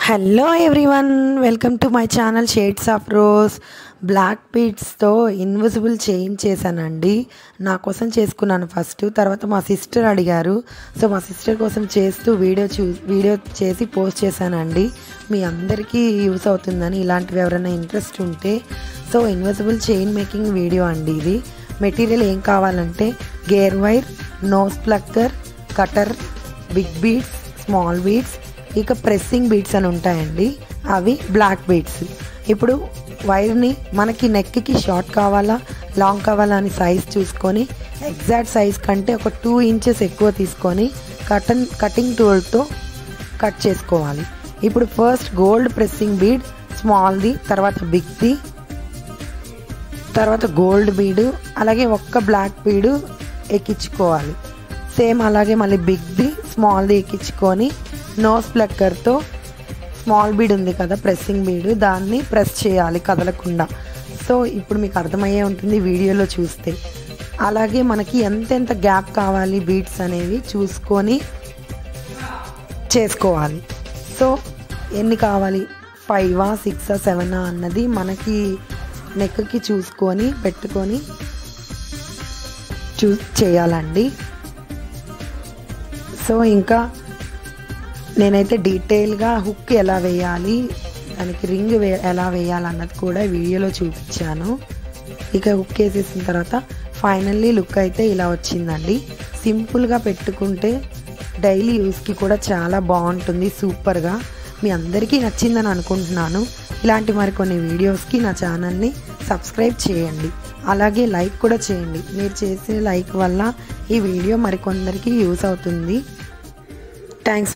Hello everyone, welcome to my channel Shades of Rose. Black బీడ్స్తో invisible chain చేశానండి. నా కోసం చేసుకున్నాను ఫస్ట్, తర్వాత మా సిస్టర్ అడిగారు. సో మా సిస్టర్ కోసం చేస్తూ వీడియో చేసి పోస్ట్ చేశానండి. మీ అందరికీ యూస్ అవుతుందని, ఇలాంటివి ఎవరైనా ఇంట్రెస్ట్ ఉంటే. So invisible chain making video అండి ఇది. మెటీరియల్ ఏం కావాలంటే gear wire, nose plucker, cutter, big beads, small beads, ఇక ప్రెస్సింగ్ బీడ్స్ అని ఉంటాయండి, అవి బ్లాక్ బీడ్స్. ఇప్పుడు వైర్ని మనకి నెక్కి షార్ట్ కావాలా లాంగ్ కావాలా అని సైజ్ చూసుకొని ఎగ్జాక్ట్ సైజ్ కంటే ఒక 2 ఇంచెస్ ఎక్కువ తీసుకొని కటింగ్ టూల్తో కట్ చేసుకోవాలి. ఇప్పుడు ఫస్ట్ గోల్డ్ ప్రెస్సింగ్ బీడ్ స్మాల్ది, తర్వాత బిగ్ది, తర్వాత గోల్డ్ బీడు, అలాగే ఒక్క బ్లాక్ బీడు ఎక్కించుకోవాలి. సేమ్ అలాగే మళ్ళీ బిగ్ది స్మాల్ది ఎక్కించుకొని నోస్ ప్లక్కర్తో స్మాల్ బీడ్ ఉంది కదా ప్రెస్సింగ్ బీడ్, దాన్ని ప్రెస్ చేయాలి కదలకుండా. సో ఇప్పుడు మీకు అర్థమయ్యే ఉంటుంది వీడియోలో చూస్తే. అలాగే మనకి ఎంతెంత గ్యాప్ కావాలి బీడ్స్ అనేవి చూసుకొని చేసుకోవాలి. సో ఎన్ని కావాలి, 5, 6, 7 అన్నది మనకి నెక్కి చూసుకొని పెట్టుకొని చేయాలండి. సో ఇంకా నేనైతే డీటెయిల్గా హుక్ ఎలా వేయాలి, దానికి రింగ్ ఎలా వేయాలి అన్నది కూడా వీడియోలో చూపించాను. ఇక హుక్ వేసేసిన తర్వాత ఫైనల్లీ లుక్ అయితే ఇలా వచ్చిందండి. సింపుల్గా పెట్టుకుంటే డైలీ యూస్కి కూడా చాలా బాగుంటుంది, సూపర్గా. మీ అందరికీ నచ్చిందని అనుకుంటున్నాను. ఇలాంటి మరికొన్ని వీడియోస్కి నా ఛానల్ని సబ్స్క్రైబ్ చేయండి, అలాగే లైక్ కూడా చేయండి. మీరు చేసే లైక్ వల్ల ఈ వీడియో మరికొందరికి యూస్ అవుతుంది. థ్యాంక్స్.